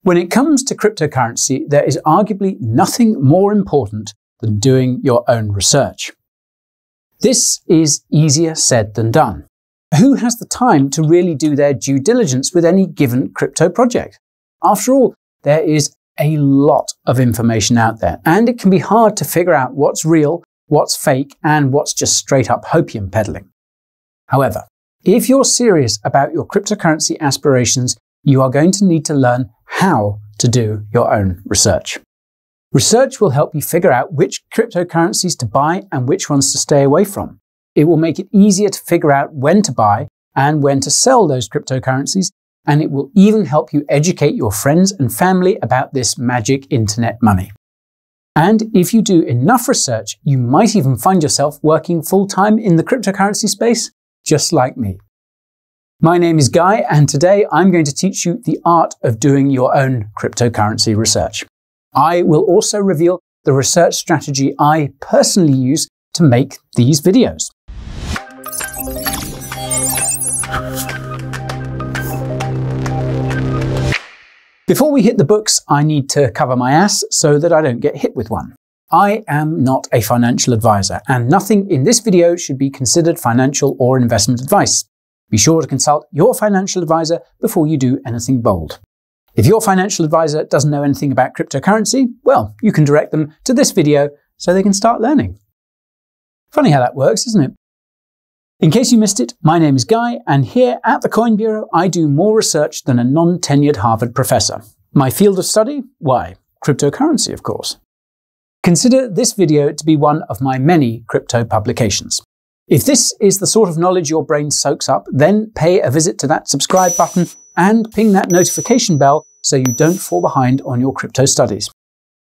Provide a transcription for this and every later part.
When it comes to cryptocurrency, there is arguably nothing more important than doing your own research. This is easier said than done. Who has the time to really do their due diligence with any given crypto project? After all, there is a lot of information out there, and it can be hard to figure out what's real, what's fake, and what's just straight up hopium peddling. However, if you're serious about your cryptocurrency aspirations, you are going to need to learn how to do your own research. Research will help you figure out which cryptocurrencies to buy and which ones to stay away from. It will make it easier to figure out when to buy and when to sell those cryptocurrencies, and it will even help you educate your friends and family about this magic internet money. And if you do enough research, you might even find yourself working full-time in the cryptocurrency space, just like me. My name is Guy, and today I'm going to teach you the art of doing your own cryptocurrency research. I will also reveal the research strategy I personally use to make these videos. Before we hit the books, I need to cover my ass so that I don't get hit with one. I am not a financial advisor, and nothing in this video should be considered financial or investment advice. Be sure to consult your financial advisor before you do anything bold. If your financial advisor doesn't know anything about cryptocurrency, well, you can direct them to this video so they can start learning. Funny how that works, isn't it? In case you missed it, my name is Guy, and here at the Coin Bureau, I do more research than a non-tenured Harvard professor. My field of study? Why, cryptocurrency, of course. Consider this video to be one of my many crypto publications. If this is the sort of knowledge your brain soaks up, then pay a visit to that subscribe button and ping that notification bell so you don't fall behind on your crypto studies.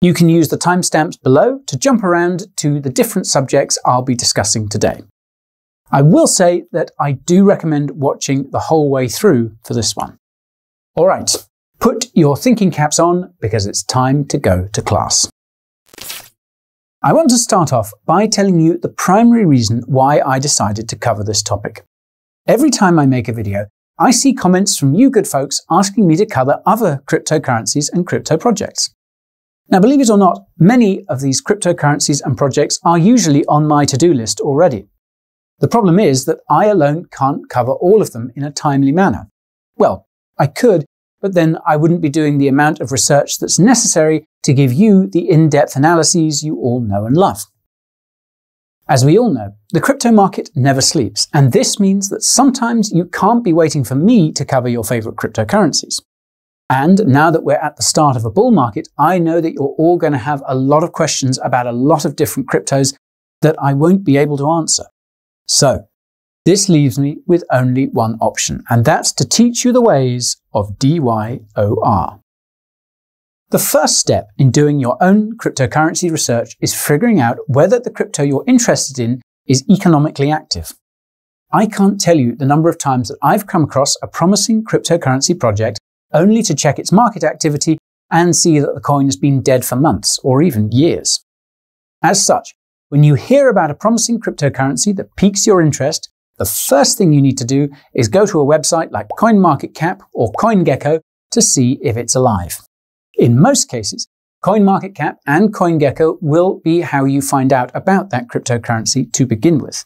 You can use the timestamps below to jump around to the different subjects I'll be discussing today. I will say that I do recommend watching the whole way through for this one. All right, put your thinking caps on because it's time to go to class. I want to start off by telling you the primary reason why I decided to cover this topic. Every time I make a video, I see comments from you good folks asking me to cover other cryptocurrencies and crypto projects. Now, believe it or not, many of these cryptocurrencies and projects are usually on my to-do list already. The problem is that I alone can't cover all of them in a timely manner. Well, I could, but then I wouldn't be doing the amount of research that's necessary to give you the in-depth analyses you all know and love. As we all know, the crypto market never sleeps, and this means that sometimes you can't be waiting for me to cover your favorite cryptocurrencies. And now that we're at the start of a bull market, I know that you're all going to have a lot of questions about a lot of different cryptos that I won't be able to answer. So, this leaves me with only one option, and that's to teach you the ways of DYOR. The first step in doing your own cryptocurrency research is figuring out whether the crypto you're interested in is economically active. I can't tell you the number of times that I've come across a promising cryptocurrency project only to check its market activity and see that the coin has been dead for months or even years. As such, when you hear about a promising cryptocurrency that piques your interest, the first thing you need to do is go to a website like CoinMarketCap or CoinGecko to see if it's alive. In most cases, CoinMarketCap and CoinGecko will be how you find out about that cryptocurrency to begin with.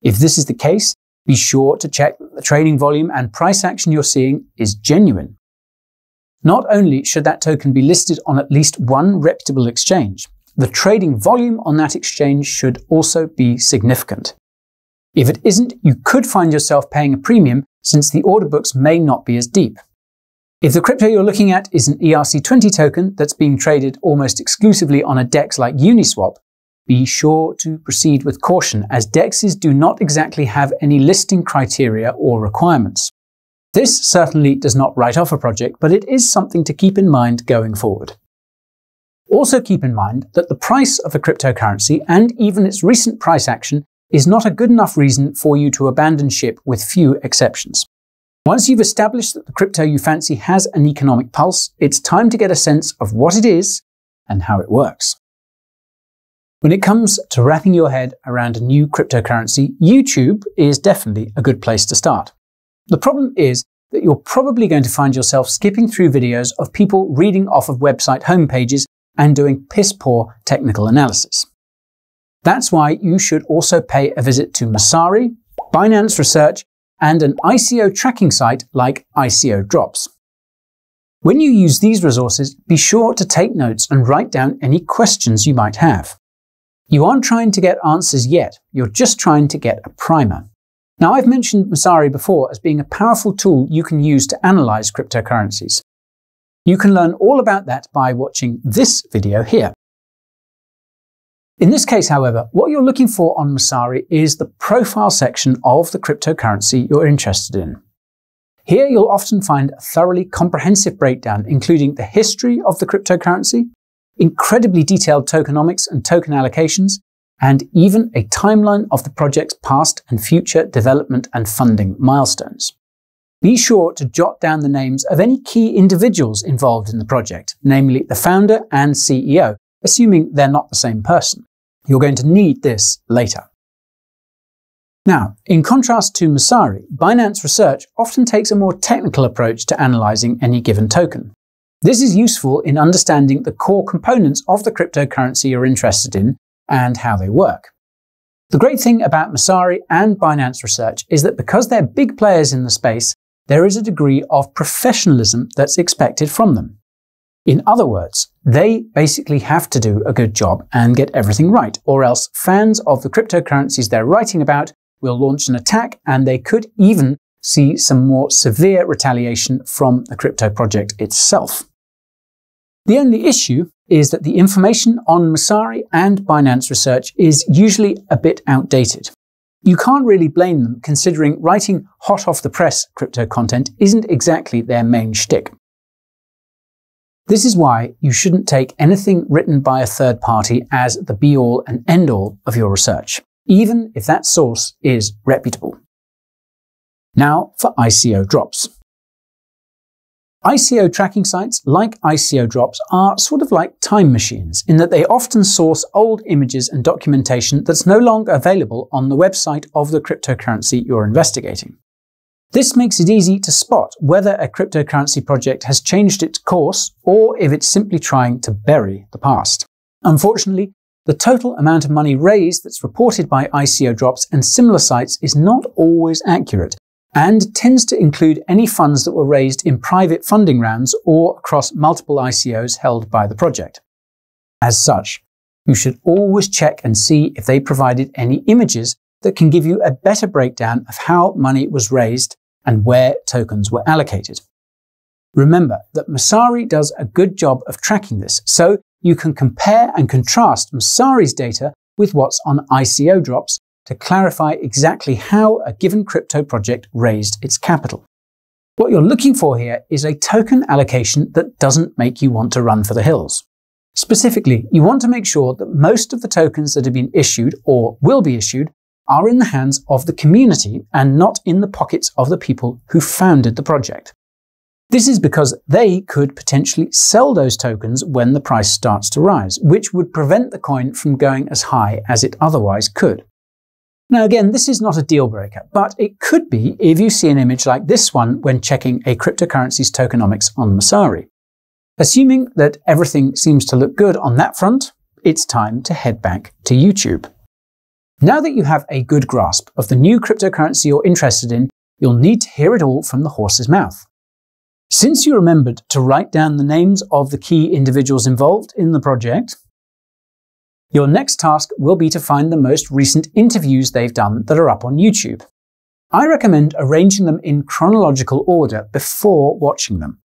If this is the case, be sure to check that the trading volume and price action you're seeing is genuine. Not only should that token be listed on at least one reputable exchange, the trading volume on that exchange should also be significant. If it isn't, you could find yourself paying a premium since the order books may not be as deep. If the crypto you're looking at is an ERC20 token that's being traded almost exclusively on a DEX like Uniswap, be sure to proceed with caution as DEXs do not exactly have any listing criteria or requirements. This certainly does not write off a project, but it is something to keep in mind going forward. Also keep in mind that the price of a cryptocurrency and even its recent price action is not a good enough reason for you to abandon ship with few exceptions. Once you've established that the crypto you fancy has an economic pulse, it's time to get a sense of what it is and how it works. When it comes to wrapping your head around a new cryptocurrency, YouTube is definitely a good place to start. The problem is that you're probably going to find yourself skipping through videos of people reading off of website homepages and doing piss-poor technical analysis. That's why you should also pay a visit to Messari, Binance Research, and an ICO tracking site like ICO Drops. When you use these resources, be sure to take notes and write down any questions you might have. You aren't trying to get answers yet, you're just trying to get a primer. Now, I've mentioned Messari before as being a powerful tool you can use to analyze cryptocurrencies. You can learn all about that by watching this video here. In this case, however, what you're looking for on Messari is the profile section of the cryptocurrency you're interested in. Here you'll often find a thoroughly comprehensive breakdown including the history of the cryptocurrency, incredibly detailed tokenomics and token allocations, and even a timeline of the project's past and future development and funding milestones. Be sure to jot down the names of any key individuals involved in the project, namely the founder and CEO, assuming they're not the same person. You're going to need this later. Now, in contrast to Messari, Binance Research often takes a more technical approach to analyzing any given token. This is useful in understanding the core components of the cryptocurrency you're interested in and how they work. The great thing about Messari and Binance Research is that because they're big players in the space, there is a degree of professionalism that's expected from them. In other words, they basically have to do a good job and get everything right, or else fans of the cryptocurrencies they're writing about will launch an attack and they could even see some more severe retaliation from the crypto project itself. The only issue is that the information on Messari and Binance Research is usually a bit outdated. You can't really blame them considering writing hot-off-the-press crypto content isn't exactly their main shtick. This is why you shouldn't take anything written by a third party as the be-all and end-all of your research, even if that source is reputable. Now for ICO Drops. ICO tracking sites like ICO Drops are sort of like time machines in that they often source old images and documentation that's no longer available on the website of the cryptocurrency you're investigating. This makes it easy to spot whether a cryptocurrency project has changed its course or if it's simply trying to bury the past. Unfortunately, the total amount of money raised that's reported by ICO Drops and similar sites is not always accurate, and tends to include any funds that were raised in private funding rounds or across multiple ICOs held by the project. As such, you should always check and see if they provided any images that can give you a better breakdown of how money was raised and where tokens were allocated. Remember that Messari does a good job of tracking this, so you can compare and contrast Messari's data with what's on ICO Drops to clarify exactly how a given crypto project raised its capital. What you're looking for here is a token allocation that doesn't make you want to run for the hills. Specifically, you want to make sure that most of the tokens that have been issued or will be issued are in the hands of the community and not in the pockets of the people who founded the project. This is because they could potentially sell those tokens when the price starts to rise, which would prevent the coin from going as high as it otherwise could. Now again, this is not a deal breaker, but it could be if you see an image like this one when checking a cryptocurrency's tokenomics on Messari. Assuming that everything seems to look good on that front, it's time to head back to YouTube. Now that you have a good grasp of the new cryptocurrency you're interested in, you'll need to hear it all from the horse's mouth. Since you remembered to write down the names of the key individuals involved in the project, your next task will be to find the most recent interviews they've done that are up on YouTube. I recommend arranging them in chronological order before watching them.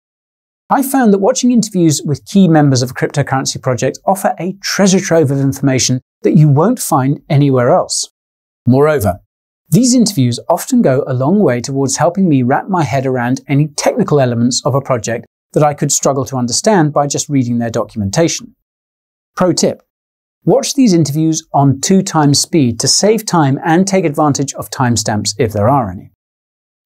I found that watching interviews with key members of a cryptocurrency project offer a treasure trove of information that you won't find anywhere else. Moreover, these interviews often go a long way towards helping me wrap my head around any technical elements of a project that I could struggle to understand by just reading their documentation. Pro tip: watch these interviews on 2x speed to save time and take advantage of timestamps if there are any.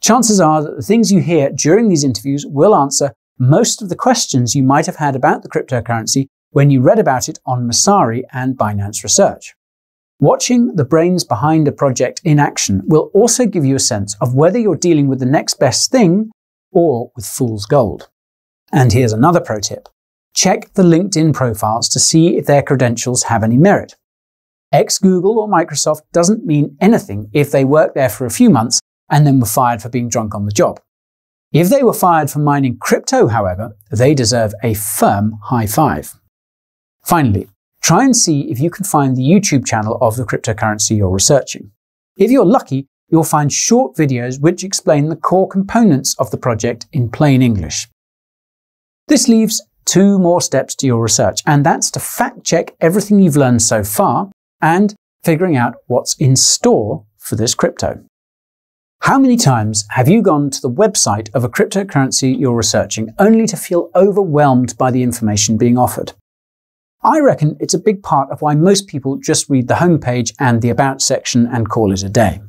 Chances are that the things you hear during these interviews will answer most of the questions you might have had about the cryptocurrency when you read about it on Messari and Binance Research. Watching the brains behind a project in action will also give you a sense of whether you're dealing with the next best thing or with fool's gold. And here's another pro tip. Check the LinkedIn profiles to see if their credentials have any merit. Ex-Google or Microsoft doesn't mean anything if they worked there for a few months and then were fired for being drunk on the job. If they were fired for mining crypto, however, they deserve a firm high five. Finally, try and see if you can find the YouTube channel of the cryptocurrency you're researching. If you're lucky, you'll find short videos which explain the core components of the project in plain English. This leaves 2 more steps to your research, and that's to fact-check everything you've learned so far and figuring out what's in store for this crypto. How many times have you gone to the website of a cryptocurrency you're researching only to feel overwhelmed by the information being offered? I reckon it's a big part of why most people just read the homepage and the About section and call it a day.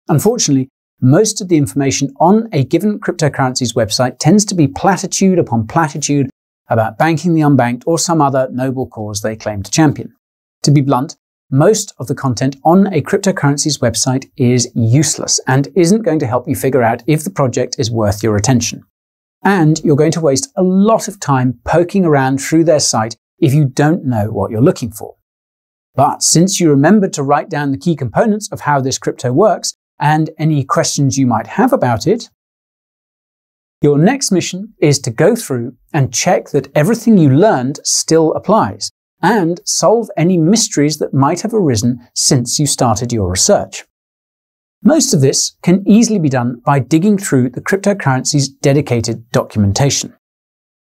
Unfortunately, most of the information on a given cryptocurrency's website tends to be platitude upon platitude about banking the unbanked or some other noble cause they claim to champion. To be blunt, most of the content on a cryptocurrency's website is useless and isn't going to help you figure out if the project is worth your attention. And you're going to waste a lot of time poking around through their site if you don't know what you're looking for. But since you remembered to write down the key components of how this crypto works and any questions you might have about it, your next mission is to go through and check that everything you learned still applies and solve any mysteries that might have arisen since you started your research. Most of this can easily be done by digging through the cryptocurrency's dedicated documentation.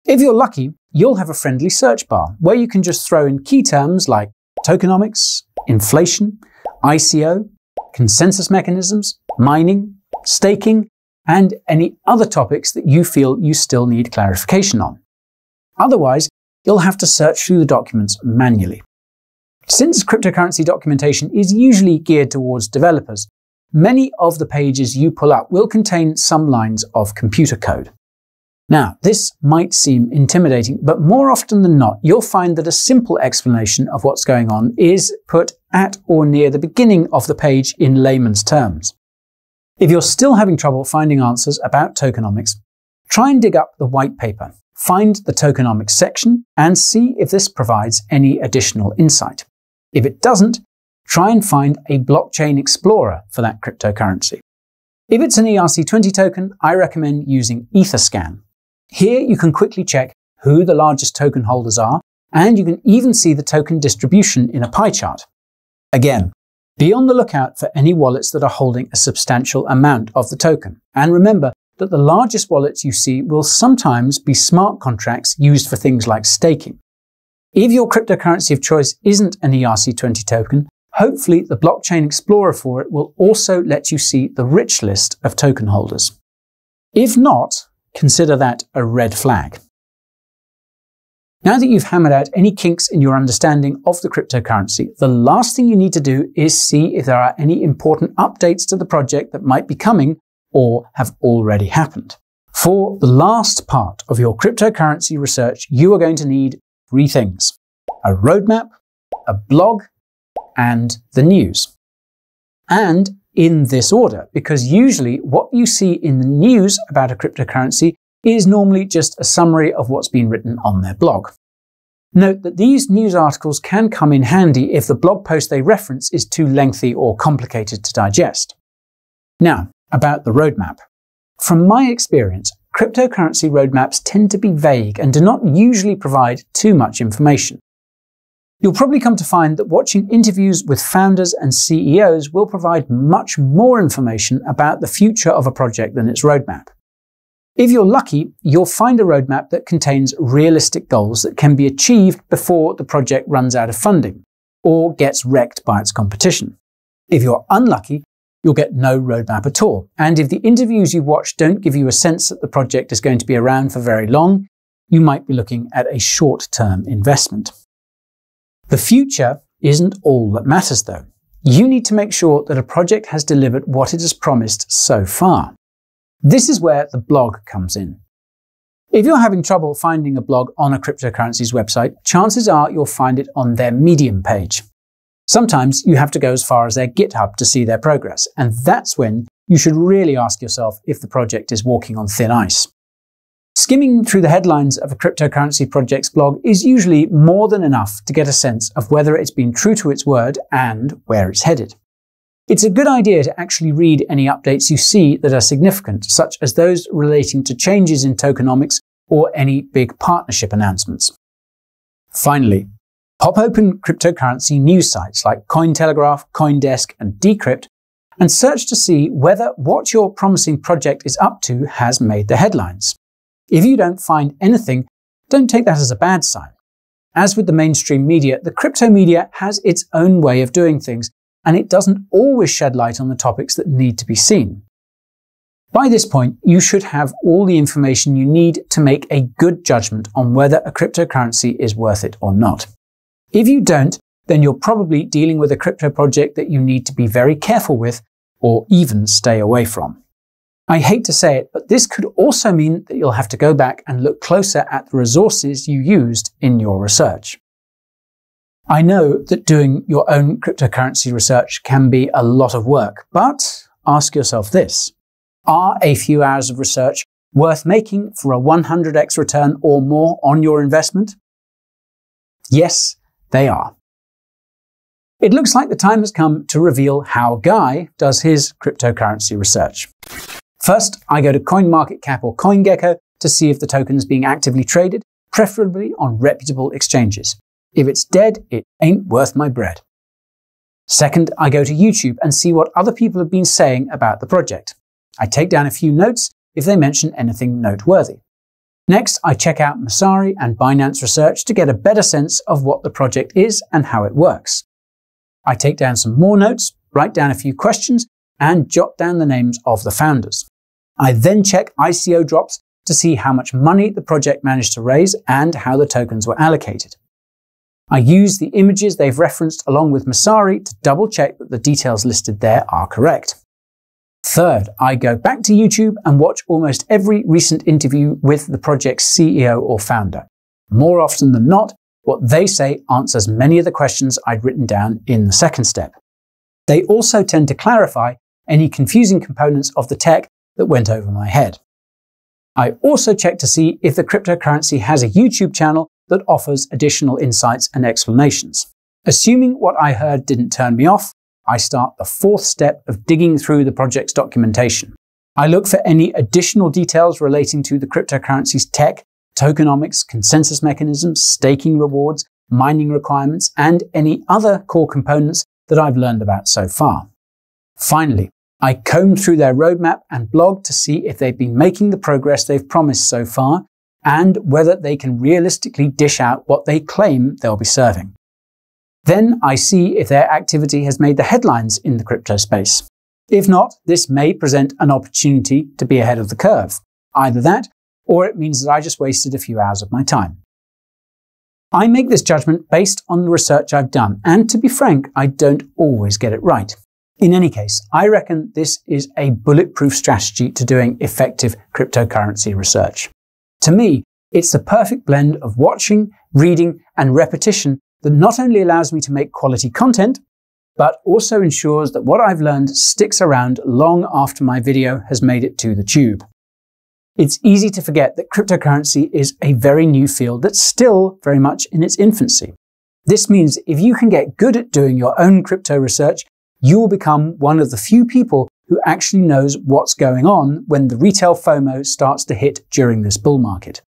If you're lucky, you'll have a friendly search bar where you can just throw in key terms like tokenomics, inflation, ICO, consensus mechanisms, mining, staking, and any other topics that you feel you still need clarification on. Otherwise, you'll have to search through the documents manually. Since cryptocurrency documentation is usually geared towards developers, many of the pages you pull up will contain some lines of computer code. Now, this might seem intimidating, but more often than not, you'll find that a simple explanation of what's going on is put at or near the beginning of the page in layman's terms. If you're still having trouble finding answers about tokenomics, try and dig up the white paper, find the tokenomics section, and see if this provides any additional insight. If it doesn't, try and find a blockchain explorer for that cryptocurrency. If it's an ERC20 token, I recommend using Etherscan. Here you can quickly check who the largest token holders are, and you can even see the token distribution in a pie chart. Again, be on the lookout for any wallets that are holding a substantial amount of the token. And remember that the largest wallets you see will sometimes be smart contracts used for things like staking. If your cryptocurrency of choice isn't an ERC20 token, hopefully the blockchain explorer for it will also let you see the rich list of token holders. If not, consider that a red flag. Now that you've hammered out any kinks in your understanding of the cryptocurrency, the last thing you need to do is see if there are any important updates to the project that might be coming or have already happened. For the last part of your cryptocurrency research, you are going to need 3 things: a roadmap, a blog, and the news. And in this order, because usually what you see in the news about a cryptocurrency is normally just a summary of what's been written on their blog. Note that these news articles can come in handy if the blog post they reference is too lengthy or complicated to digest. Now, about the roadmap. From my experience, cryptocurrency roadmaps tend to be vague and do not usually provide too much information. You'll probably come to find that watching interviews with founders and CEOs will provide much more information about the future of a project than its roadmap. If you're lucky, you'll find a roadmap that contains realistic goals that can be achieved before the project runs out of funding or gets wrecked by its competition. If you're unlucky, you'll get no roadmap at all. And if the interviews you watch don't give you a sense that the project is going to be around for very long, you might be looking at a short-term investment. The future isn't all that matters though. You need to make sure that a project has delivered what it has promised so far. This is where the blog comes in. If you're having trouble finding a blog on a cryptocurrency's website, chances are you'll find it on their Medium page. Sometimes you have to go as far as their GitHub to see their progress, and that's when you should really ask yourself if the project is walking on thin ice. Skimming through the headlines of a cryptocurrency project's blog is usually more than enough to get a sense of whether it's been true to its word and where it's headed. It's a good idea to actually read any updates you see that are significant, such as those relating to changes in tokenomics or any big partnership announcements. Finally, pop open cryptocurrency news sites like Cointelegraph, CoinDesk, and Decrypt and search to see whether what your promising project is up to has made the headlines. If you don't find anything, don't take that as a bad sign. As with the mainstream media, the crypto media has its own way of doing things, and it doesn't always shed light on the topics that need to be seen. By this point, you should have all the information you need to make a good judgment on whether a cryptocurrency is worth it or not. If you don't, then you're probably dealing with a crypto project that you need to be very careful with or even stay away from. I hate to say it, but this could also mean that you'll have to go back and look closer at the resources you used in your research. I know that doing your own cryptocurrency research can be a lot of work, but ask yourself this: are a few hours of research worth making for a 100x return or more on your investment? Yes, they are. It looks like the time has come to reveal how Guy does his cryptocurrency research. First, I go to CoinMarketCap or CoinGecko to see if the token is being actively traded, preferably on reputable exchanges. If it's dead, it ain't worth my bread. Second, I go to YouTube and see what other people have been saying about the project. I take down a few notes if they mention anything noteworthy. Next, I check out Messari and Binance Research to get a better sense of what the project is and how it works. I take down some more notes, write down a few questions, and jot down the names of the founders. I then check ICO drops to see how much money the project managed to raise and how the tokens were allocated. I use the images they've referenced along with Messari to double check that the details listed there are correct. Third, I go back to YouTube and watch almost every recent interview with the project's CEO or founder. More often than not, what they say answers many of the questions I'd written down in the second step. They also tend to clarify any confusing components of the tech that went over my head. I also check to see if the cryptocurrency has a YouTube channel that offers additional insights and explanations. Assuming what I heard didn't turn me off, I start the fourth step of digging through the project's documentation. I look for any additional details relating to the cryptocurrency's tech, tokenomics, consensus mechanisms, staking rewards, mining requirements, and any other core components that I've learned about so far. Finally, I comb through their roadmap and blog to see if they've been making the progress they've promised so far and whether they can realistically dish out what they claim they'll be serving. Then I see if their activity has made the headlines in the crypto space. If not, this may present an opportunity to be ahead of the curve. Either that, or it means that I just wasted a few hours of my time. I make this judgment based on the research I've done, and to be frank, I don't always get it right. In any case, I reckon this is a bulletproof strategy to doing effective cryptocurrency research. To me, it's the perfect blend of watching, reading, and repetition that not only allows me to make quality content, but also ensures that what I've learned sticks around long after my video has made it to the tube. It's easy to forget that cryptocurrency is a very new field that's still very much in its infancy. This means if you can get good at doing your own crypto research, you will become one of the few people who actually knows what's going on when the retail FOMO starts to hit during this bull market.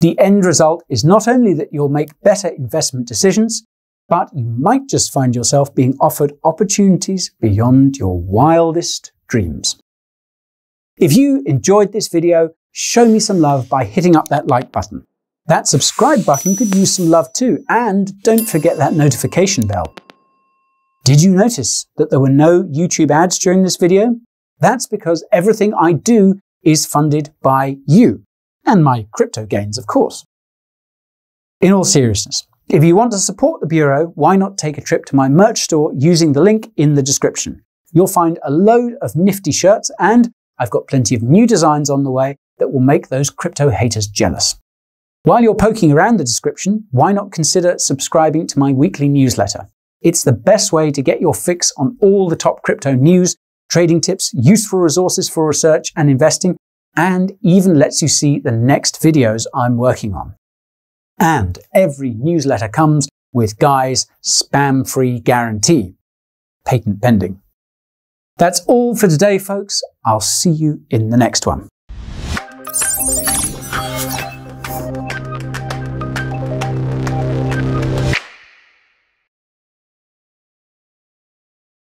The end result is not only that you'll make better investment decisions, but you might just find yourself being offered opportunities beyond your wildest dreams. If you enjoyed this video, show me some love by hitting up that like button. That subscribe button could use some love too, and don't forget that notification bell. Did you notice that there were no YouTube ads during this video? That's because everything I do is funded by you, and my crypto gains, of course. In all seriousness, if you want to support the Bureau, why not take a trip to my merch store using the link in the description? You'll find a load of nifty shirts, and I've got plenty of new designs on the way that will make those crypto haters jealous. While you're poking around the description, why not consider subscribing to my weekly newsletter? It's the best way to get your fix on all the top crypto news, trading tips, useful resources for research and investing, and even lets you see the next videos I'm working on. And every newsletter comes with Guy's spam-free guarantee. Patent pending. That's all for today, folks. I'll see you in the next one.